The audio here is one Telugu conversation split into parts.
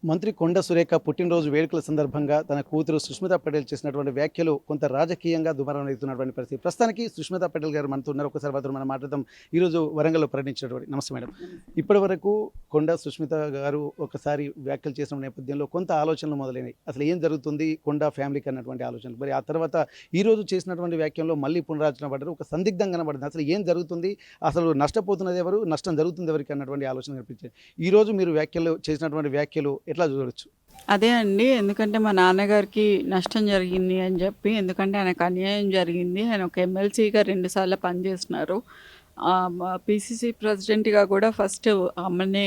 మంత్రి కొండ సురేఖ పుట్టినరోజు వేడుకల సందర్భంగా తన కూతురు సుష్మితా పటేల్ చేసినటువంటి వ్యాఖ్యలు కొంత రాజకీయంగా దుమారం అవుతున్నటువంటి పరిస్థితి. ప్రస్తుతానికి సుష్మితా పటేల్ గారు మనతో ఉన్నారు. ఒకసారి వారితో మనం మాట్లాడదాం. ఈరోజు వరంగల్లో పర్యటించినటువంటి నమస్తే మేడం. ఇప్పటి వరకు కొండ సుష్మిత గారు ఒకసారి వ్యాఖ్యలు చేసిన నేపథ్యంలో కొంత ఆలోచనలు మొదలైనవి. అసలు ఏం జరుగుతుంది కొండ ఫ్యామిలీకి అన్నటువంటి ఆలోచనలు. మరి ఆ తర్వాత ఈరోజు చేసినటువంటి వ్యాఖ్యల్లో మళ్ళీ పునరాలోచన పడ్డారు. ఒక సందిగ్ధం కనబడింది. అసలు ఏం జరుగుతుంది, అసలు నష్టపోతున్నది ఎవరు, నష్టం జరుగుతుంది ఎవరికి అన్నటువంటి ఆలోచన కనిపించింది. ఈరోజు మీరు వ్యాఖ్యలు చేసినటువంటి వ్యాఖ్యలు ఎట్లా చూడవచ్చు? అదే అండి. ఎందుకంటే మా నాన్నగారికి నష్టం జరిగింది అని చెప్పి, ఎందుకంటే ఆయనకు అన్యాయం జరిగింది. ఆయన ఒక ఎమ్మెల్సీగా 2 సార్లు పనిచేస్తున్నారు. పిసిసి ప్రెసిడెంట్గా కూడా ఫస్ట్ అమ్మనే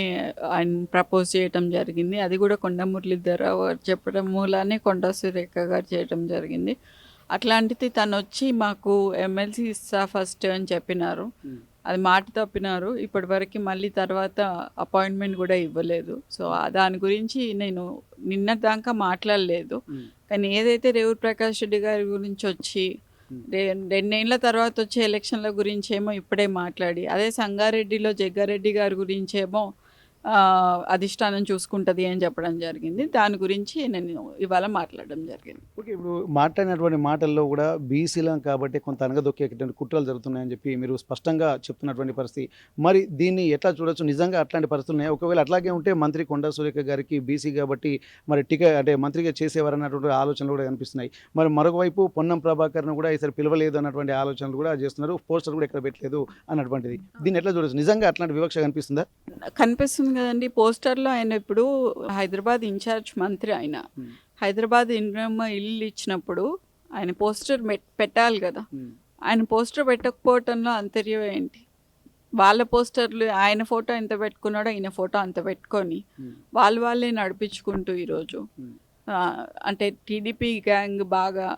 ఆయన ప్రపోజ్ చేయటం జరిగింది. అది కూడా కొండ మురళీధరరావు గారు చెప్పడం మూలానే కొండ సురేఖ గారు చేయటం జరిగింది. అట్లాంటిది తను వచ్చి మాకు ఎమ్మెల్సీ ఇస్తా ఫస్ట్ అని చెప్పినారు. అది మాట తప్పినారు. ఇప్పటివరకు మళ్ళీ తర్వాత అపాయింట్మెంట్ కూడా ఇవ్వలేదు. సో దాని గురించి నేను నిన్నటిదాకా మాట్లాడలేదు. కానీ ఏదైతే రేవూరు ప్రకాష్ రెడ్డి గారి గురించి వచ్చి 2 ఏళ్ల తర్వాత వచ్చే ఎలక్షన్ల గురించి ఏమో ఇప్పుడే మాట్లాడి, అదే సంగారెడ్డిలో జగ్గారెడ్డి గారి గురించేమో అధిష్టానం చూసుకుంటుంది అని చెప్పడం జరిగింది. దాని గురించి నేను ఇవాళ మాట్లాడడం జరిగింది. ఓకే, ఇప్పుడు మాట్లాడినటువంటి మాటల్లో కూడా బీసీలం కాబట్టి కొంత అనగదొక్కేటువంటి కుట్రలు జరుగుతున్నాయని చెప్పి మీరు స్పష్టంగా చెప్తున్నటువంటి పరిస్థితి. మరి దీన్ని ఎట్లా చూడొచ్చు? నిజంగా అట్లాంటి పరిస్థితులు ఉన్నాయి? ఒకవేళ అట్లాగే ఉంటే మంత్రి కొండ సురేఖ గారికి బీసీ కాబట్టి మరి అంటే మంత్రిగా చేసేవారన్నటువంటి ఆలోచనలు కూడా కనిపిస్తున్నాయి. మరి మరొక వైపు పొన్నం ప్రభాకర్ను కూడా ఈసారి పిలవలేదు అన్నటువంటి ఆలోచనలు కూడా చేస్తున్నారు. పోస్టర్ కూడా ఎక్కడ పెట్టలేదు అన్నటువంటిది. దీన్ని ఎట్లా చూడొచ్చు? నిజంగా అట్లాంటి వివక్ష కనిపిస్తుందా? కనిపిస్తుంది కదండి. పోస్టర్లో ఆయన ఇప్పుడు హైదరాబాద్ ఇన్ఛార్జ్ మంత్రి. ఆయన హైదరాబాద్ ఇల్లు ఇచ్చినప్పుడు ఆయన పోస్టర్ పెట్టాలి కదా. ఆయన పోస్టర్ పెట్టకపోవటంలో అంతర్యం ఏంటి? వాళ్ళ పోస్టర్లు ఆయన ఫోటో ఎంత పెట్టుకున్నాడో ఈయన ఫోటో అంత పెట్టుకొని వాళ్ళే నడిపించుకుంటూ ఈరోజు అంటే టీడీపీ గ్యాంగ్ బాగా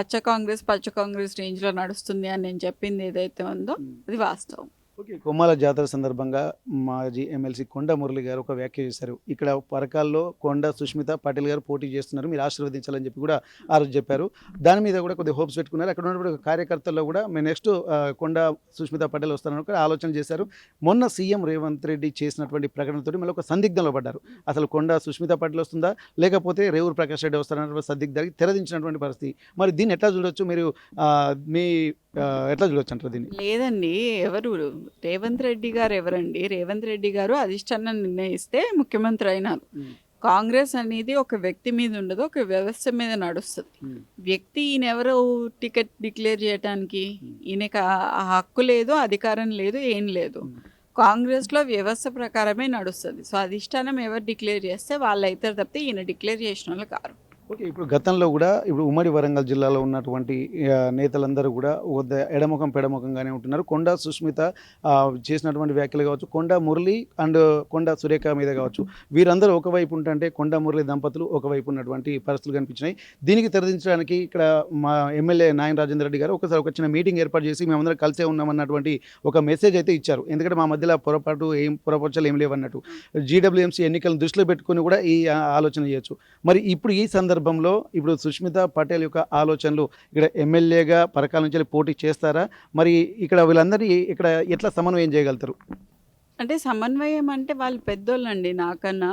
అచ్చ కాంగ్రెస్ పచ్చ కాంగ్రెస్ రేంజ్లో నడుస్తుంది అని నేను చెప్పింది ఏదైతే ఉందో అది వాస్తవం. ఓకే, కొమ్మాల జాతర సందర్భంగా మాజీ ఎమ్మెల్సీ కొండ మురళి గారు ఒక వ్యాఖ్య చేశారు. ఇక్కడ పరకాల్లో కొండ సుష్మిత పటేల్ గారు పోటీ చేస్తున్నారు, మీరు ఆశీర్వదించాలని చెప్పి కూడా ఆ రోజు చెప్పారు. దాని మీద కూడా కొద్దిగా హోప్స్ పెట్టుకున్నారు. అక్కడ ఉన్నటువంటి కార్యకర్తల్లో కూడా మేము నెక్స్ట్ కొండ సుష్మిత పటేల్ వస్తారని కూడా ఆలోచన చేశారు. మొన్న సీఎం రేవంత్ రెడ్డి చేసినటువంటి ప్రకటనతో మళ్ళీ ఒక సందిగ్ధంలో పడ్డారు. అసలు కొండ సుష్మిత పటేల్ వస్తుందా లేకపోతే రేవూరు ప్రకాష్ రెడ్డి వస్తారన్న సందిగ్ధానికి తెరదించినటువంటి పరిస్థితి. మరి దీన్ని ఎట్లా చూడొచ్చు? మీరు మీ ఎట్లా చూడొచ్చు అంటారు దీన్ని? లేదండి, ఎవరు రేవంత్ రెడ్డి గారు ఎవరండి? రేవంత్ రెడ్డి గారు అధిష్టానం నిర్ణయిస్తే ముఖ్యమంత్రి అయినారు. కాంగ్రెస్ అనేది ఒక వ్యక్తి మీద ఉండదు, ఒక వ్యవస్థ మీద నడుస్తుంది. వ్యక్తి ఈయన ఎవరు టికెట్ డిక్లేర్ చేయడానికి? ఈయనకి ఆ హక్కు లేదు, అధికారం లేదు, ఏం లేదు. కాంగ్రెస్లో వ్యవస్థ ప్రకారమే నడుస్తుంది. సో అధిష్టానం ఎవరు డిక్లేర్ చేస్తే వాళ్ళు అవుతారు తప్పితే ఈయన డిక్లేర్ చేసిన వాళ్ళు కారు. ఓకే, ఇప్పుడు గతంలో కూడా ఇప్పుడు ఉమ్మడి వరంగల్ జిల్లాలో ఉన్నటువంటి నేతలందరూ కూడా ఎడముఖం పెడముఖంగానే ఉంటున్నారు. కొండ సుష్మిత చేసినటువంటి వ్యాఖ్యలు కావచ్చు, కొండ మురళి అండ్ కొండ సురేఖ మీద కావచ్చు, వీరందరూ ఒకవైపు ఉంటుంటే కొండ మురళి దంపతులు ఒకవైపు ఉన్నటువంటి పరిస్థితులు కనిపించినాయి. దీనికి తెరదించడానికి ఇక్కడ మా ఎమ్మెల్యే నాయన రాజేంద్ర రెడ్డి గారు ఒకసారి ఒక చిన్న మీటింగ్ ఏర్పాటు చేసి మేమందరం కలిసే ఉన్నామన్నటువంటి ఒక మెసేజ్ అయితే ఇచ్చారు. ఎందుకంటే మా మధ్యలో పొరపరచలు ఏం లేవన్నట్టు జీడబ్ల్యూఎంసీ ఎన్నికలను దృష్టిలో పెట్టుకుని కూడా ఈ ఆలోచన చేయొచ్చు. మరి ఇప్పుడు ఈ సందర్భంలో ఇప్పుడు సుష్మితా పటేల్ యొక్క ఆలోచనలు ఇక్కడ ఎమ్మెల్యేగా పరకాల నుంచి పోటీ చేస్తారా? మరి ఇక్కడ వీళ్ళందరినీ ఇక్కడ ఎట్లా సమన్వయం చేయగలుగుతారు? అంటే సమన్వయం అంటే వాళ్ళు పెద్దోళ్ళండి. నాకన్నా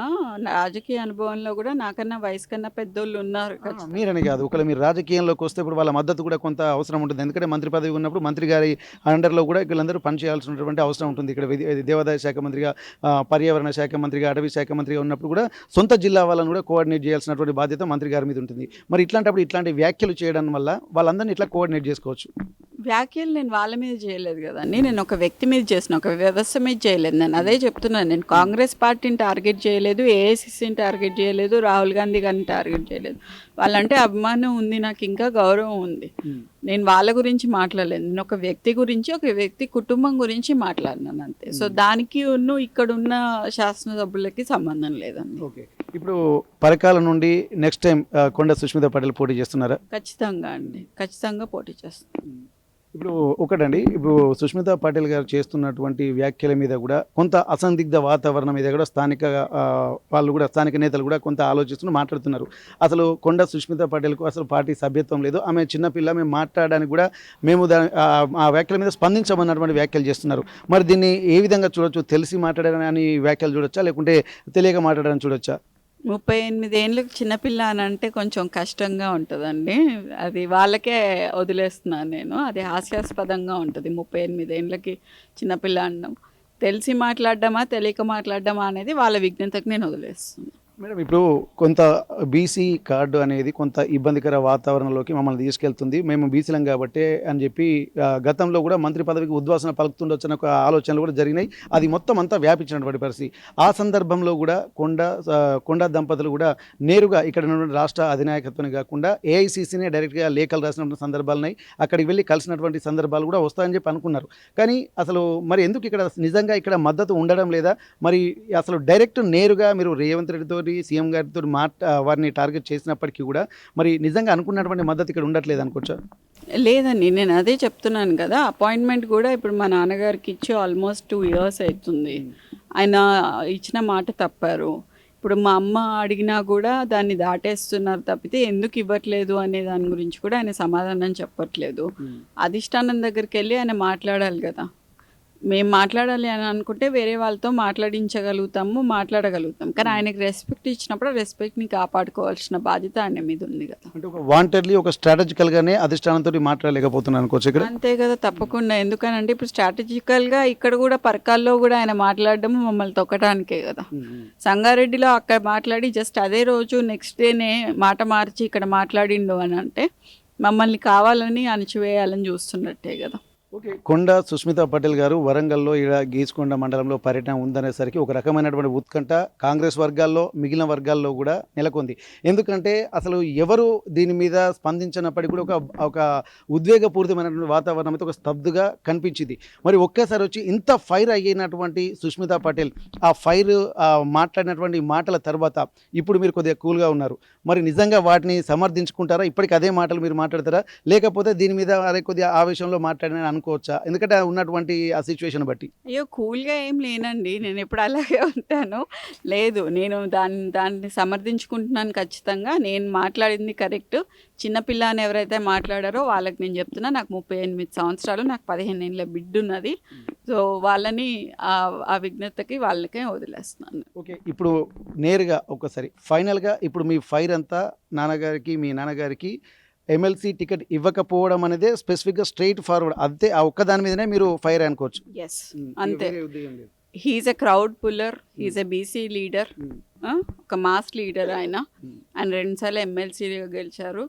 రాజకీయ అనుభవంలో కూడా నాకన్నా వయసు కన్నా పెద్దోళ్ళు ఉన్నారు. మీరని కాదు, ఒకవేళ మీరు రాజకీయంలోకి వస్తే ఇప్పుడు వాళ్ళ మద్దతు కూడా కొంత అవసరం ఉంటుంది. ఎందుకంటే మంత్రి పదవి ఉన్నప్పుడు మంత్రి గారి అండర్లో కూడా వీళ్ళందరూ పనిచేయాల్సినటువంటి అవసరం ఉంటుంది. ఇక్కడ దేవాదాయ శాఖ మంత్రిగా, పర్యావరణ శాఖ మంత్రిగా, అటవీ శాఖ మంత్రిగా ఉన్నప్పుడు కూడా సొంత జిల్లా వాళ్ళని కూడా కోఆర్డినేట్ చేయాల్సినటువంటి బాధ్యత మంత్రి గారి మీద ఉంటుంది. మరి ఇట్లాంటప్పుడు ఇట్లాంటి వ్యాఖ్యలు చేయడం వల్ల వాళ్ళందరినీ ఇట్లా కోఆర్డినేట్ చేసుకోవచ్చు. వ్యాఖ్యలు నేను వాళ్ళ మీద చేయలేదు కదండి, నేను ఒక వ్యక్తి మీద చేసిన, ఒక వ్యవస్థ మీద చేయలేదు. నేను అదే చెప్తున్నాను. నేను కాంగ్రెస్ పార్టీని టార్గెట్ చేయలేదు, ఏఐసిసిని టార్గెట్ చేయలేదు, రాహుల్ గాంధీ గారిని టార్గెట్ చేయలేదు. వాళ్ళంటే అభిమానం ఉంది, నాకు ఇంకా గౌరవం ఉంది. నేను వాళ్ళ గురించి మాట్లాడలేదు. నేను ఒక వ్యక్తి గురించి, ఒక వ్యక్తి కుటుంబం గురించి మాట్లాడినాను అంతే. సో దానికి ఇక్కడున్న శాసనసభ్యులకి సంబంధం లేదండి. ఓకే, ఇప్పుడు పరకాల నుండి నెక్స్ట్ టైం కొండ సుష్మిత పటేల్ పోటీ చేస్తున్నారా? ఖచ్చితంగా అండి, ఖచ్చితంగా పోటీ చేస్తాను. ఇప్పుడు ఒకటండి, ఇప్పుడు సుష్మితా పటేల్ గారు చేస్తున్నటువంటి వ్యాఖ్యల మీద కూడా కొంత అసందిగ్ధ వాతావరణం మీద కూడా స్థానిక వాళ్ళు కూడా, స్థానిక నేతలు కూడా కొంత ఆలోచిస్తూ మాట్లాడుతున్నారు. అసలు కొండ సుష్మితా పటేల్కు అసలు పార్టీ సభ్యత్వం లేదు, ఆమె చిన్నపిల్ల, మేము మాట్లాడడానికి కూడా మేము ఆ వ్యాఖ్యల మీద స్పందించమన్నటువంటి వ్యాఖ్యలు చేస్తున్నారు. మరి దీన్ని ఏ విధంగా చూడొచ్చు? తెలిసి మాట్లాడారని వ్యాఖ్యలు చూడొచ్చా, లేకుంటే తెలియక మాట్లాడారని చూడొచ్చా? 38 ఏండ్లకు చిన్నపిల్ల అని అంటే కొంచెం కష్టంగా ఉంటుందండి. అది వాళ్ళకే వదిలేస్తున్నాను నేను. అది హాస్యాస్పదంగా ఉంటుంది 38 ఏండ్లకి చిన్నపిల్ల అనడం. తెలిసి మాట్లాడడమా, తెలియక మాట్లాడడమా అనేది వాళ్ళ విజ్ఞతకు నేను వదిలేస్తున్నాను. మేడం ఇప్పుడు కొంత బీసీ కార్డు అనేది కొంత ఇబ్బందికర వాతావరణంలోకి మమ్మల్ని తీసుకెళ్తుంది. మేము బీసీలం కాబట్టే అని చెప్పి గతంలో కూడా మంత్రి పదవికి ఉద్వాసన పలుకుతుండొచ్చని ఒక ఆలోచనలు కూడా జరిగినాయి. అది మొత్తం అంతా వ్యాపించినటువంటి పరిస్థితి. ఆ సందర్భంలో కూడా కొండా దంపతులు కూడా నేరుగా ఇక్కడ ఉన్నటువంటి రాష్ట్ర అధినాయకత్వాన్ని కాకుండా ఏఐసీసీనే డైరెక్ట్గా లేఖలు రాసినటువంటి సందర్భాలున్నాయి. అక్కడికి వెళ్ళి కలిసినటువంటి సందర్భాలు కూడా వస్తాయని చెప్పి అనుకున్నారు. కానీ అసలు మరి ఎందుకు ఇక్కడ నిజంగా ఇక్కడ మద్దతు ఉండడం లేదా? మరి అసలు డైరెక్ట్ నేరుగా మీరు రేవంత్ రెడ్డితో సీఎం గారితో వారిని టార్గెట్ చేసినప్పటికీ కూడా మరి నిజంగా అనుకున్నటువంటి మద్దతు ఇక్కడ ఉండట్లేదు అనుకోవచ్చా? లేదండి, నేను అదే చెప్తున్నాను కదా. అపాయింట్మెంట్ కూడా ఇప్పుడు మా నాన్నగారికి ఇచ్చి ఆల్మోస్ట్ 2 years అవుతుంది. ఆయన ఇచ్చిన మాట తప్పారు. ఇప్పుడు మా అమ్మ అడిగినా కూడా దాన్ని దాటేస్తున్నారు తప్పితే ఎందుకు ఇవ్వట్లేదు అనే దాని గురించి కూడా ఆయన సమాధానం చెప్పట్లేదు. అధిష్టానం దగ్గరికి వెళ్ళి ఆయన మాట్లాడాలి కదా. మేము మాట్లాడాలి అని అనుకుంటే వేరే వాళ్ళతో మాట్లాడగలుగుతాం. కానీ ఆయనకి రెస్పెక్ట్ ఇచ్చినప్పుడు రెస్పెక్ట్ని కాపాడుకోవాల్సిన బాధ్యత ఆయన మీద ఉంది కదా. అంటే ఒక వాంటెడ్లీ ఒక స్ట్రాటజికల్గానే అధిష్టానంతో మాట్లాడలేకపోతున్నాను అనుకోవచ్చు ఇక్కడ. అంతే కదా, తప్పకుండా. ఎందుకనంటే ఇప్పుడు స్ట్రాటజికల్గా ఇక్కడ కూడా పరకాల్లో కూడా ఆయన మాట్లాడడం మమ్మల్ని తొక్కడానికే కదా. సంగారెడ్డిలో అక్కడ మాట్లాడి జస్ట్ అదే రోజు నెక్స్ట్ డేనే మాట మార్చి ఇక్కడ మాట్లాడిండు అని అంటే మమ్మల్ని కావాలని అణచివేయాలని చూస్తున్నట్టే కదా. ఓకే, కొండా సుస్మితా పటేల్ గారు వరంగల్లో ఇక్కడ గీసుకొండ మండలంలో పర్యటన ఉందనేసరికి ఒక రకమైనటువంటి ఉత్కంఠ కాంగ్రెస్ వర్గాల్లో మిగిలిన వర్గాల్లో కూడా నెలకొంది. ఎందుకంటే అసలు ఎవరు దీని మీద స్పందించినప్పటికీ కూడా ఒక ఉద్వేగపూరితమైనటువంటి వాతావరణం అయితే ఒక స్తబ్దుగా కనిపించింది. మరి ఒక్కసారి వచ్చి ఇంత ఫైర్ అయినటువంటి సుస్మితా పటేల్ ఆ ఫైర్ మాట్లాడినటువంటి మాటల తర్వాత ఇప్పుడు మీరు కొద్దిగా కూల్గా ఉన్నారు. మరి నిజంగా వాటిని సమర్థించుకుంటారా? ఇప్పటికి అదే మాటలు మీరు మాట్లాడతారా? లేకపోతే దీని మీద అదే కొద్దిగా ఆవేశంలో మాట్లాడిన అనుకోవచ్చా? ఎందుకంటే ఉన్నటువంటి ఆ సిచ్యువేషన్ బట్టి. అయ్యో, కూల్గా ఏం లేనండి, నేను ఎప్పుడు అలాగే ఉంటాను. లేదు, నేను దాన్ని సమర్థించుకుంటున్నాను ఖచ్చితంగా. నేను మాట్లాడింది కరెక్ట్. చిన్నపిల్ల అని ఎవరైతే మాట్లాడారో వాళ్ళకి నేను చెప్తున్నా, నాకు 38 సంవత్సరాలు, నాకు 15 ఏళ్ళ బిడ్డ ఉన్నది. సో వాళ్ళని ఆ విఘ్నతకి వాళ్ళకే వదిలేస్తున్నాను. ఓకే, ఇప్పుడు నేరుగా ఒకసారి ఫైనల్గా ఇప్పుడు మీ ఫైర్ అంతా మీ నాన్నగారికి ఎమ్మెల్సీ టికెట్ ఇవ్వకపోవడం అనేది స్పెసిఫిక్గా స్ట్రైట్ ఫార్వర్డ్ అంతే. ఆ ఒక్కదాని మీదనే మీరు ఫైర్ అనుకోవచ్చు. ఎస్, అంతే. He's a crowd puller, he's a BC leader, ఒక మాస్ లీడర్. ఆయన 2 సార్లు ఎమ్మెల్సీగా గెలిచారు.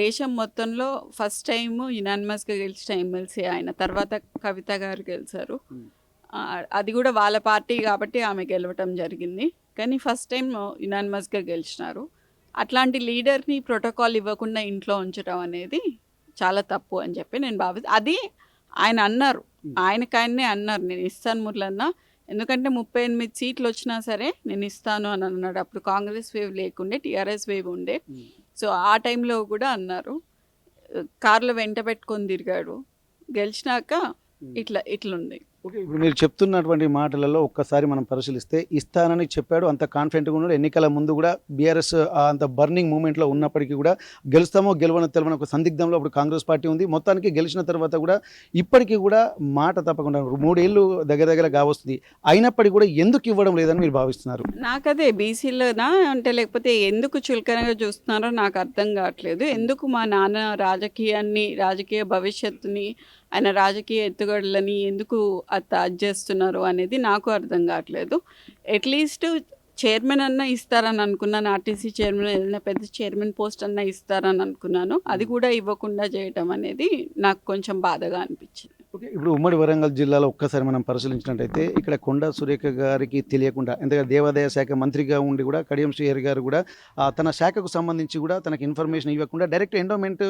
దేశం మొత్తంలో ఫస్ట్ టైం యునానిమస్గా గెలిచిన ఎమ్మెల్సీ ఆయన. తర్వాత కవిత గారు గెలిచారు. అది కూడా వాళ్ళ పార్టీ కాబట్టి ఆమె గెలవటం జరిగింది. కానీ ఫస్ట్ టైం యునానిమస్గా గెలిచినారు. అట్లాంటి లీడర్ని ప్రోటోకాల్ ఇవ్వకుండా ఇంట్లో ఉంచడం అనేది చాలా తప్పు అని చెప్పి నేను భావిస్తాను. అది ఆయన అన్నారు, ఆయనకాయనే అన్నారు, నేను ఇస్తాను మురళన్న. ఎందుకంటే 38 సీట్లు వచ్చినా సరే నేను ఇస్తాను అని అన్నాడు. అప్పుడు కాంగ్రెస్ వేవ్ లేకుండే, టీఆర్ఎస్ వేవ్ ఉండే. సో ఆ టైంలో కూడా అన్నారు. కార్లో వెంట పెట్టుకొని తిరిగాడు. గెలిచినాక ఇట్లుంది. ఓకే, ఇప్పుడు మీరు చెప్తున్నటువంటి మాటలలో ఒక్కసారి మనం పరిశీలిస్తే ఇస్తానని చెప్పాడు, అంత కాన్ఫిడెంట్గా ఉన్నాడు. ఎన్నికల ముందు కూడా బీఆర్ఎస్ అంత బర్నింగ్ మూమెంట్లో ఉన్నప్పటికీ కూడా గెలుస్తామో గెలవనో తెలియని ఒక సందిగ్ధంలో అప్పుడు కాంగ్రెస్ పార్టీ ఉంది. మొత్తానికి గెలిచిన తర్వాత కూడా ఇప్పటికీ కూడా మాట తప్పకుండా 3 ఏళ్ళు దగ్గర కావస్తుంది. అయినప్పటికీ కూడా ఎందుకు ఇవ్వడం లేదని మీరు భావిస్తున్నారు? నాకదే బీసీలోనా అంటే లేకపోతే ఎందుకు చులకనగా చూస్తున్నారో నాకు అర్థం కావట్లేదు. ఎందుకు మా నాన్న రాజకీయ భవిష్యత్తుని, ఆయన రాజకీయ ఎత్తుగడలని ఎందుకు అది చేస్తున్నారు అనేది నాకు అర్థం కావట్లేదు. అట్లీస్ట్ చైర్మన్ అన్న ఇస్తారని అనుకున్నాను. ఆర్టీసీ చైర్మన్, ఏదైనా పెద్ద చైర్మన్ పోస్ట్ అన్న ఇస్తారని అనుకున్నాను. అది కూడా ఇవ్వకుండా చేయటం అనేది నాకు కొంచెం బాధగా అనిపించింది. ఓకే, ఇప్పుడు ఉమ్మడి వరంగల్ జిల్లాలో ఒక్కసారి మనం పరిశీలించినట్టయితే ఇక్కడ కొండా సురేఖ గారికి తెలియకుండా, ఎందుకంటే దేవాదాయ శాఖ మంత్రిగా ఉండి కూడా కడియం శ్రీహర్ గారు కూడా తన శాఖకు సంబంధించి కూడా తనకు ఇన్ఫర్మేషన్ ఇవ్వకుండా డైరెక్ట్ ఎండోమెంట్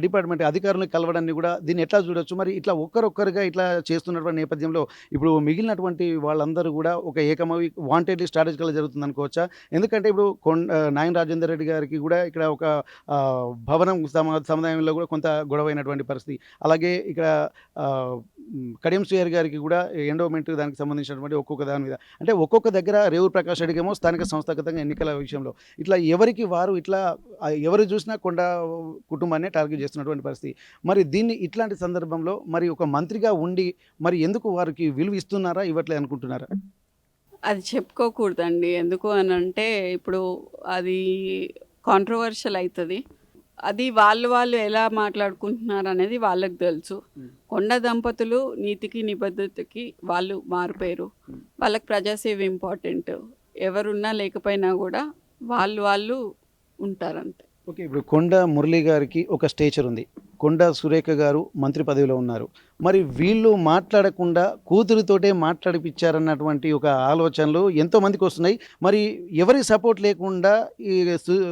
డిపార్ట్మెంట్ అధికారులను కలవడాన్ని కూడా దీన్ని ఎట్లా చూడొచ్చు? మరి ఇట్లా ఒక్కరొక్కరుగా ఇట్లా చేస్తున్నటువంటి నేపథ్యంలో ఇప్పుడు మిగిలినటువంటి వాళ్ళందరూ కూడా ఒక ఏకమవి వాంటెడ్లీ స్ట్రాటజికల్గా జరుగుతుంది అనుకోవచ్చా? ఎందుకంటే ఇప్పుడు నాయన రాజేందర్ రెడ్డి గారికి కూడా ఇక్కడ ఒక భవనం సముదాయంలో కూడా కొంత గొడవైనటువంటి పరిస్థితి. అలాగే ఇక్కడ కడియం శ్రీహర్ గారికి కూడా ఎండోమెంట్ దానికి సంబంధించినటువంటి ఒక్కొక్క దాని మీద, అంటే ఒక్కొక్క దగ్గర రేవూరు ప్రకాష్ రెడ్డికి ఏమో స్థానిక సంస్థాగతంగా ఎన్నికల విషయంలో ఇట్లా ఎవరికి వారు ఇట్లా ఎవరు చూసినా కొండ కుటుంబాన్ని టార్గెట్ చేస్తున్నటువంటి పరిస్థితి. మరి దీన్ని ఇట్లాంటి సందర్భంలో మరి ఒక మంత్రిగా ఉండి మరి ఎందుకు వారికి విలువ ఇస్తున్నారా, ఇవ్వట్లే అనుకుంటున్నారా? అది చెప్పుకోకూడదండి. ఎందుకు అనంటే, ఇప్పుడు అది కాంట్రోవర్షియల్ అయితది. అది వాళ్ళు ఎలా మాట్లాడుకుంటున్నారనేది వాళ్ళకి తెలుసు. కొండ దంపతులు నీతికి, నిబద్ధతకి వాళ్ళు మారిపోయారు. వాళ్ళకి ప్రజాసేవ ఇంపార్టెంట్. ఎవరున్నా లేకపోయినా గూడా వాళ్ళు ఉంటారంతే. ఓకే. ఇప్పుడు కొండ మురళి గారికి ఒక స్టేచర్ ఉంది. కొండ సురేఖ గారు మంత్రి పదవిలో ఉన్నారు. మరి వీళ్ళు మాట్లాడకుండా కూతురితోటే మాట్లాడిపిచ్చారన్నటువంటి ఒక ఆలోచనలు ఎంతోమందికొస్తున్నాయి. మరి ఎవరి సపోర్ట్ లేకుండా ఈ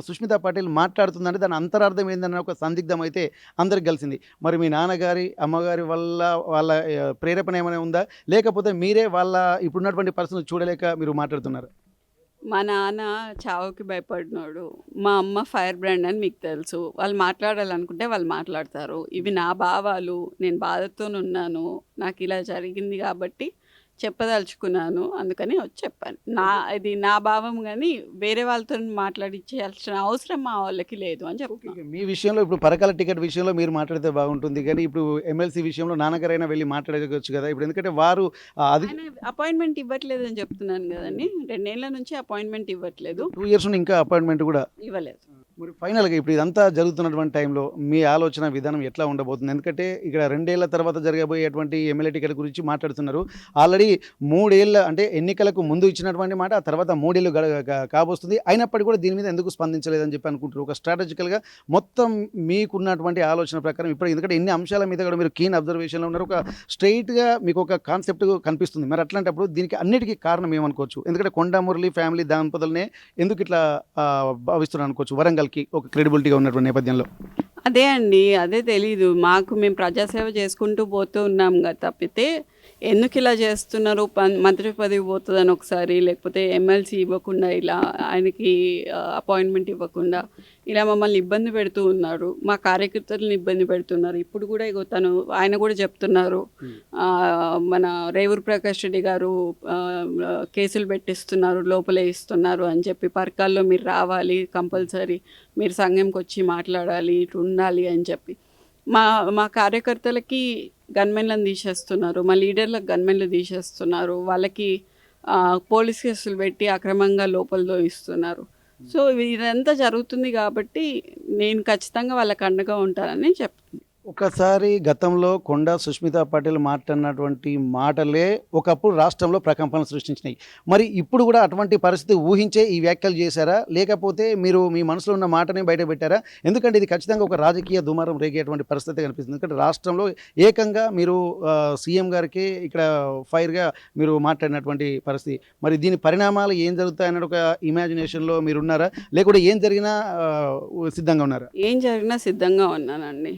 సుష్మితా పాటిల్ మాట్లాడుతుందంటే దాని అంతరార్థం ఏందన్న ఒక సందిగ్ధం అయితే అందరికి కలిసింది. మరి మీ నాన్నగారి, అమ్మగారి వల్ల వాళ్ళ ప్రేరేపణ ఏమైనా ఉందా? లేకపోతే మీరే వాళ్ళ ఇప్పుడున్నటువంటి పరిస్థితులు చూడలేక మీరు మాట్లాడుతున్నారా? మా నాన్న చావుకి భయపడినోడు. మా అమ్మ ఫైర్ బ్రాండ్ అని మీకు తెలుసు. వాళ్ళు మాట్లాడాలనుకుంటే వాళ్ళు మాట్లాడతారు. ఇవి నా భావాలు. నేను బాధతోనున్నాను. నాకిలా జరిగింది కాబట్టి చెప్పదలుచుకున్నాను. అందుకని వచ్చి చెప్పాను. ఇది నా భావం గానీ, వేరే వాళ్ళతోని మాట్లాడిచ్చేయాల్సిన అవసరం మా వాళ్ళకి లేదు అని ఓకే. చెప్తున్నా. మీ విషయంలో ఇప్పుడు పరకాల టికెట్ విషయంలో మీరు మాట్లాడితే బాగుంటుంది. కానీ ఇప్పుడు ఎమ్మెల్సీ విషయంలో నాన్నగారైనా వెళ్లి మాట్లాడవచ్చు కదా! ఇప్పుడు ఎందుకంటే వారు అది ఆయన అపాయింట్‌మెంట్ ఇవ్వట్లేదని చెప్తున్నాను గదండీ! 2 ఏళ్ల నుంచి అపాయింట్‌మెంట్ ఇవ్వట్లేదు. 2 ఇయర్స్ నుండి ఇంకా అపాయింట్మెంట్ కూడా. ఇవ్వలేదు. మరి ఫైనల్‌గా ఇప్పుడు ఇదంతా జరుగుతున్నటువంటి టైంలో మీ ఆలోచన విధానం ఎట్లా ఉండబోతుంది? ఎందుకంటే ఇక్కడ 2 ఏళ్ల తర్వాత జరగబోయేటువంటి ఎమ్మెల్యే టికెట్ గురించి మాట్లాడుతున్నారు. ఆల్రెడీ 3 ఏళ్ల అంటే ఎన్నికలకు ముందు ఇచ్చినటువంటి మాట, ఆ తర్వాత 3 ఏళ్లు కాబోస్తుంది. అయినప్పటికీ కూడా దీని మీద ఎందుకు స్పందించలేదని చెప్పి అనుకుంటున్నారు? ఒక స్ట్రాటజికల్‌గా మొత్తం మీకున్నటువంటి ఆలోచన ప్రకారం ఇప్పుడు ఎందుకంటే ఇన్ని అంశాల మీద కూడా మీరు కీన్ అబ్జర్వేషన్‌లో ఉన్నారు. ఒక స్ట్రెయిట్‌గా మీకు ఒక కాన్సెప్ట్ కనిపిస్తుంది. మరి అట్లాంటప్పుడు దీనికి అన్నిటికి కారణం ఏమనుకోవచ్చు? ఎందుకంటే కొండ మురళి ఫ్యామిలీ దంపతులనే ఎందుకు ఇట్లా భావిస్తున్నారు అనుకోవచ్చు వరంగల్‌కి ఒక క్రెడిబిలిటీగా ఉన్నటువంటి నేపథ్యంలో? అదే అండి. అదే తెలీదు. మేము ప్రజాసేవ చేసుకుంటూ పోతూ ఉన్నాం తప్పితే, ఎందుకిలా చేస్తున్నారు, మంత్రి పదవి పోతదని ఒకసారి, లేకపోతే ఎమ్మెల్సీ ఇవ్వకుండా ఇలా ఆయనకి అపాయింట్మెంట్ ఇవ్వకుండా, ఇలా మమ్మల్ని ఇబ్బంది పెడుతూ ఉన్నారు. మా కార్యకర్తలను ఇబ్బంది పెడుతున్నారు. ఇప్పుడు కూడా ఇగో ఆయన కూడా చెప్తున్నారు. మన రేవూరు ప్రకాష్ రెడ్డి గారు కేసులు పెట్టిస్తున్నారు, లోపలే ఇస్తున్నారు అని చెప్పి, పరకాల్లో మీరు రావాలి కంపల్సరీ, మీరు సంఘంకి వచ్చి మాట్లాడాలి, ఇటు ఉండాలి అని చెప్పి. మా కార్యకర్తలకి గన్మెన్లను తీసేస్తున్నారు. మా లీడర్లకు గన్మెన్లు తీసేస్తున్నారు. వాళ్ళకి పోలీస్ కేసులు పెట్టి అక్రమంగా లోపల దోయిస్తున్నారు. సో ఇదంతా జరుగుతుంది కాబట్టి నేను ఖచ్చితంగా వాళ్ళకి అండగా ఉంటానని చెప్తుంది. ఒకసారి గతంలో కొండా సుష్మితా పాటిల్ మాట్లాడినటువంటి మాటలే ఒకప్పుడు రాష్ట్రంలో ప్రకంపనలు సృష్టించినాయి. మరి ఇప్పుడు కూడా అటువంటి పరిస్థితి ఊహించే ఈ వ్యాఖ్యలు చేశారా? లేకపోతే మీరు మీ మనసులో ఉన్న మాటనే బయట పెట్టారా? ఎందుకంటే ఇది ఖచ్చితంగా ఒక రాజకీయ దుమారం రేగేటువంటి పరిస్థితి కనిపిస్తుంది. ఎందుకంటే రాష్ట్రంలో ఏకంగా మీరు సీఎం గారికి ఇక్కడ ఫైర్‌గా మీరు మాట్లాడినటువంటి పరిస్థితి. మరి దీని పరిణామాలు ఏం జరుగుతాయన్న ఒక ఇమాజినేషన్‌లో మీరున్నారా? లేకుంటే ఏం జరిగినా సిద్ధంగా ఉన్నారా? ఏం జరిగినా సిద్ధంగా ఉన్నానండి.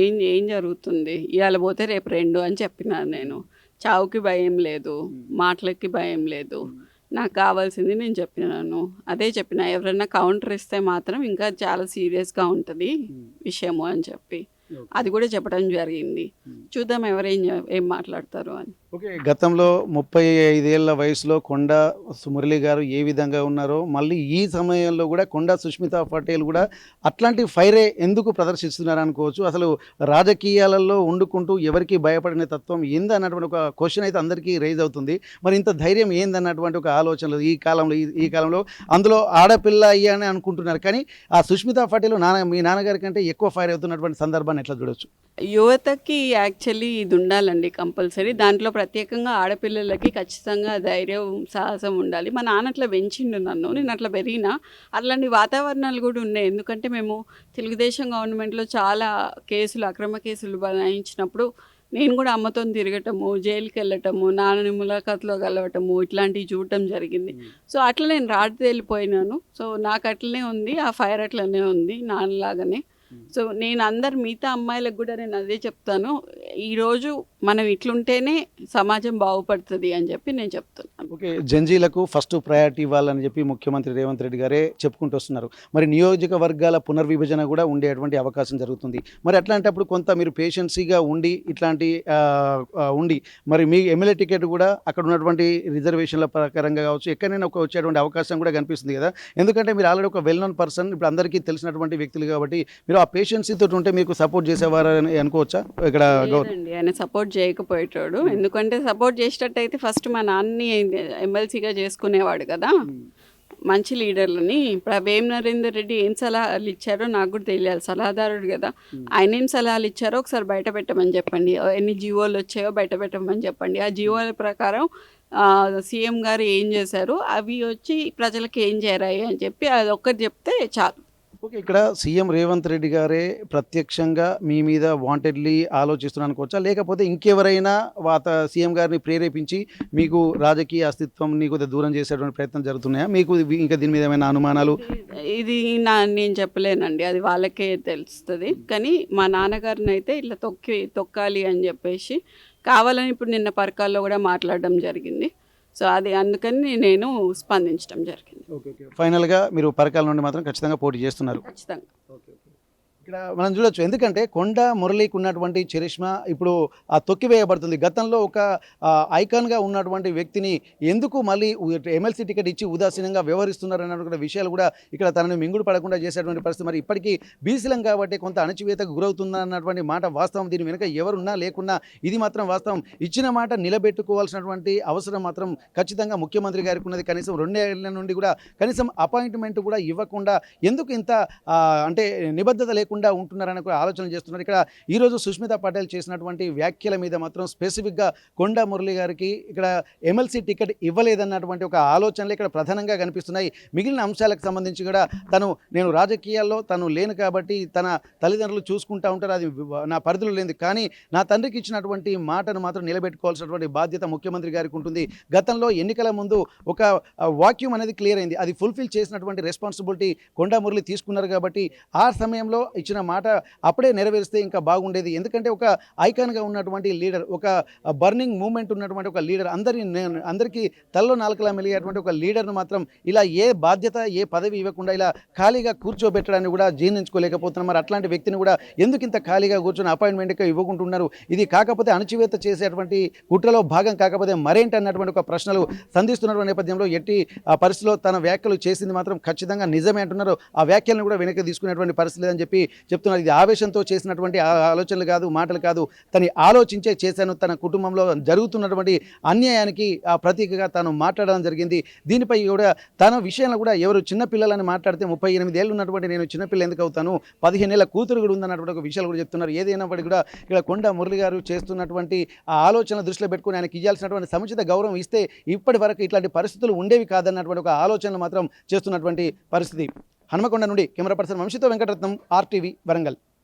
ఏం జరుగుతుంది, ఇవాళ పోతే రేపు 2 అని చెప్పినాను నేను. చావుకి భయం లేదు, మాటలకి భయం లేదు. నాకు కావాల్సింది నేను చెప్పినాను. అదే చెప్పిన. ఎవరైనా కౌంటర్ ఇస్తే మాత్రం ఇంకా చాలా సీరియస్గా ఉంటుంది విషయము అని చెప్పి, అది కూడా చెప్పడం జరిగింది. చూద్దాం ఏం మాట్లాడతారు అని. ఓకే. గతంలో 35 ఏళ్ల వయసులో కొండా మురళి గారు ఏ విధంగా ఉన్నారో, మళ్ళీ ఈ సమయంలో కూడా కొండా సుష్మితా పటేల్ కూడా అట్లాంటి ఫైరే ఎందుకు ప్రదర్శిస్తున్నారు అనుకోవచ్చు. అసలు రాజకీయాలలో వండుకుంటూ ఎవరికి భయపడిన తత్వం ఏందన్నటువంటి ఒక క్వశ్చన్ అయితే అందరికీ రైజ్ అవుతుంది. మరి ఇంత ధైర్యం ఏందన్నటువంటి ఒక ఆలోచనలు ఈ కాలంలో అందులో ఆడపిల్ల అయ్యాని అనుకుంటున్నారు. కానీ ఆ సుష్మితా పటేల్ మీ నాన్నగారి కంటే ఎక్కువ ఫైర్ అవుతున్నటువంటి సందర్భాన్ని ఎట్లా చూడొచ్చు? యువతకి యాక్చువల్లీ ఇది ఉండాలండి కంపల్సరీ. దాంట్లో ప్రత్యేకంగా ఆడపిల్లలకి ఖచ్చితంగా ధైర్యం, సాహసం ఉండాలి. మా నాన్న అట్లా పెంచిండు నన్ను. నేను అట్లా పెరిగిన. అట్లాంటి వాతావరణాలు కూడా ఉన్నాయి. ఎందుకంటే మేము తెలుగుదేశం గవర్నమెంట్లో చాలా అక్రమ కేసులు బనాయించినప్పుడు నేను కూడా అమ్మతో తిరగటము, జైలుకి వెళ్ళటము, నాన్నని ములాఖాత్లో కలవటము, ఇట్లాంటివి చూడటం జరిగింది. సో అట్లా నేను రాజుతేలిపోయినాను. సో నాకు అట్లనే ఉంది, ఆ ఫైర్ అట్లనే ఉంది నాన్నలాగానే. సో నేను మిగతా అమ్మాయిలకు కూడా నేను అదే చెప్తాను. ఈరోజు మనం ఇట్లుంటేనే సమాజం బాగుపడుతుంది అని చెప్పి నేను చెప్తున్నాను. ఓకే. జంజీలకు ఫస్ట్ ప్రయారిటీ ఇవ్వాలని చెప్పి ముఖ్యమంత్రి రేవంత్ రెడ్డి గారే చెప్పుకుంటూ వస్తున్నారు. మరి నియోజకవర్గాల పునర్విభజన కూడా ఉండేటువంటి అవకాశం జరుగుతుంది. మరి అట్లాంటప్పుడు కొంత మీరు పేషెన్సీగా ఉండి ఇట్లాంటి ఉండి మరి మీ ఎమ్మెల్యే టికెట్ కూడా అక్కడ ఉన్నటువంటి రిజర్వేషన్ల ప్రకారంగా కావచ్చు ఎక్కడైనా వచ్చేటువంటి అవకాశం కూడా కనిపిస్తుంది కదా. ఎందుకంటే మీరు ఆల్రెడీ ఒక వెల్ నోన్ పర్సన్, ఇప్పుడు అందరికీ తెలిసినటువంటి వ్యక్తులు కాబట్టి మీరు ఆ పేషెన్సీతో ఉంటే మీకు సపోర్ట్ చేసేవారని అనుకోవచ్చా? ఇక్కడ ఆయన సపోర్ట్ చేయకపోయేటోడు. ఎందుకంటే సపోర్ట్ చేసేటట్టయితే ఫస్ట్ మా నాన్నని ఎమ్మెల్సీగా చేసుకునేవాడు కదా, మంచి లీడర్లని. ఇప్పుడు ఆ వేం నరేందర్ రెడ్డి ఏం సలహాలు ఇచ్చారో నాకు కూడా తెలియాలి, సలహాదారుడు కదా. ఆయన ఏం సలహాలు ఇచ్చారో ఒకసారి బయట పెట్టమని చెప్పండి. ఎన్ని జీవోలు వచ్చాయో బయట పెట్టమని చెప్పండి. ఆ జీవోల ప్రకారం సీఎం గారు ఏం చేశారు, అవి వచ్చి ప్రజలకు ఏం చేరాయి అని చెప్పి అది ఒక్కటి చెప్తే చాలు. ఓకే, ఇక్కడ సీఎం రేవంత్ రెడ్డి గారే ప్రత్యక్షంగా మీ మీద వాంటెడ్లీ ఆలోచిస్తున్నాను అనుకోవచ్చా, లేకపోతే ఇంకెవరైనా సీఎం గారిని ప్రేరేపించి మీకు రాజకీయ అస్తిత్వం కొద్దిగా దూరం చేసేటువంటి ప్రయత్నం జరుగుతున్నాయా? మీకు ఇంకా దీని మీద ఏమైనా అనుమానాలు? ఇది నేను చెప్పలేనండి, అది వాళ్ళకే తెలుస్తుంది. కానీ మా నాన్నగారిని అయితే ఇట్లా తొక్కాలి అని చెప్పేసి కావాలని ఇప్పుడు నిన్న పరకాల్లో కూడా మాట్లాడడం జరిగింది. సో అది అందుకని నేను స్పందించడం జరిగింది. ఓకే ఓకే, ఫైనల్గా మీరు పరకాల నుండి మాత్రం ఖచ్చితంగా పోటీ చేస్తున్నారు? ఖచ్చితంగా. ఓకే ఓకే, ఇక్కడ మనం చూడొచ్చు, ఎందుకంటే కొండ మురళీకి ఉన్నటువంటి చరిష్మా ఇప్పుడు తొక్కివేయబడుతుంది. గతంలో ఒక ఐకాన్గా ఉన్నటువంటి వ్యక్తిని ఎందుకు మళ్ళీ ఎమ్మెల్సీ టికెట్ ఇచ్చి ఉదాసీనంగా వ్యవహరిస్తున్నారు అన్నటువంటి విషయాలు కూడా ఇక్కడ తనని మింగుడు పడకుండా చేసేటువంటి పరిస్థితి. మరి ఇప్పటికీ బీసీలం కాబట్టి కొంత అణచివేతకు గురవుతుందన్నటువంటి మాట వాస్తవం. దీని వెనుక ఎవరున్నా లేకున్నా ఇది మాత్రం వాస్తవం. ఇచ్చిన మాట నిలబెట్టుకోవాల్సినటువంటి అవసరం మాత్రం ఖచ్చితంగా ముఖ్యమంత్రి గారికి ఉన్నది. కనీసం 2 ఏళ్ల నుండి కూడా కనీసం అపాయింట్మెంట్ కూడా ఇవ్వకుండా ఎందుకు ఇంత అంటే నిబద్ధత లేకుండా ఉంటున్నారని కూడా ఆలోచన చేస్తున్నారు. ఇక్కడ ఈరోజు సుష్మితా పటేల్ చేసినటువంటి వ్యాఖ్యల మీద మాత్రం స్పెసిఫిక్గా కొండ మురళి గారికి ఇక్కడ ఎమ్మెల్సీ టికెట్ ఇవ్వలేదన్నటువంటి ఒక ఆలోచనలు ఇక్కడ ప్రధానంగా కనిపిస్తున్నాయి. మిగిలిన అంశాలకు సంబంధించి కూడా నేను రాజకీయాల్లో లేను కాబట్టి తన తల్లిదండ్రులు చూసుకుంటూ ఉంటారు, అది నా పరిధిలో లేదు. కానీ నా తండ్రికి ఇచ్చినటువంటి మాటను మాత్రం నిలబెట్టుకోవాల్సినటువంటి బాధ్యత ముఖ్యమంత్రి గారికి ఉంటుంది. గతంలో ఎన్నికల ముందు ఒక వాక్యూమ్ అనేది క్లియర్ అయింది, అది ఫుల్ఫిల్ చేసినటువంటి రెస్పాన్సిబిలిటీ కొండ మురళి తీసుకున్నారు. కాబట్టి ఆ సమయంలో ఇచ్చిన మాట అప్పుడే నెరవేరిస్తే ఇంకా బాగుండేది. ఎందుకంటే ఒక ఐకాన్గా ఉన్నటువంటి లీడర్, ఒక బర్నింగ్ మూమెంట్ ఉన్నటువంటి ఒక లీడర్, అందరికీ తలలో నాలుకలా మెలిగేటువంటి ఒక లీడర్ను మాత్రం ఇలా ఏ బాధ్యత ఏ పదవి ఇవ్వకుండా ఇలా ఖాళీగా కూర్చోబెట్టడాన్ని కూడా జీర్ణించుకోలేకపోతున్నారు. మరి అట్లాంటి వ్యక్తిని కూడా ఎందుకు ఇంత ఖాళీగా కూర్చొని అపాయింట్మెంట్గా ఇవ్వకుంటున్నారు? ఇది కాకపోతే అణచివేత చేసేటువంటి కుట్రలో భాగం కాకపోతే మరేంటి అన్నటువంటి ఒక ప్రశ్నలు సంధిస్తున్నటువంటి నేపథ్యంలో ఎట్టి పరిస్థితిలో తన వ్యాఖ్యలు చేసింది మాత్రం ఖచ్చితంగా నిజమే అంటున్నారు. ఆ వ్యాఖ్యలను కూడా వెనక్కి తీసుకునేటువంటి పరిస్థితి లేదని చెప్పి చెప్తున్నారు. ఇది ఆవేశంతో చేసినటువంటి ఆలోచనలు కాదు, మాటలు కాదు, తను ఆలోచించే చేశాను. తన కుటుంబంలో జరుగుతున్నటువంటి అన్యాయానికి ప్రతీకగా తాను మాట్లాడడం జరిగింది. దీనిపై కూడా తన విషయంలో కూడా ఎవరు చిన్నపిల్లలని మాట్లాడితే 38 ఏళ్ళు ఉన్నటువంటి నేను చిన్నపిల్ల ఎందుకు అవుతాను, 15 ఏళ్ళ కూతురు కూడా ఉందన్నటువంటి ఒక విషయాలు కూడా చెప్తున్నారు. ఏదైనప్పటికీ కూడా ఇక్కడ కొండ మురళి గారు చేస్తున్నటువంటి ఆ ఆలోచన దృష్టిలో పెట్టుకుని ఆయనకి ఇవ్వాల్సినటువంటి సముచిత గౌరవం ఇస్తే ఇప్పటి వరకు ఇట్లాంటి పరిస్థితులు ఉండేవి కాదన్నటువంటి ఒక ఆలోచనలు మాత్రం చేస్తున్నటువంటి పరిస్థితి. హనుమకొండ నుండి కెమెరా పర్సన్ వంశీతో వెంకటరత్నం, RTV వరంగల్.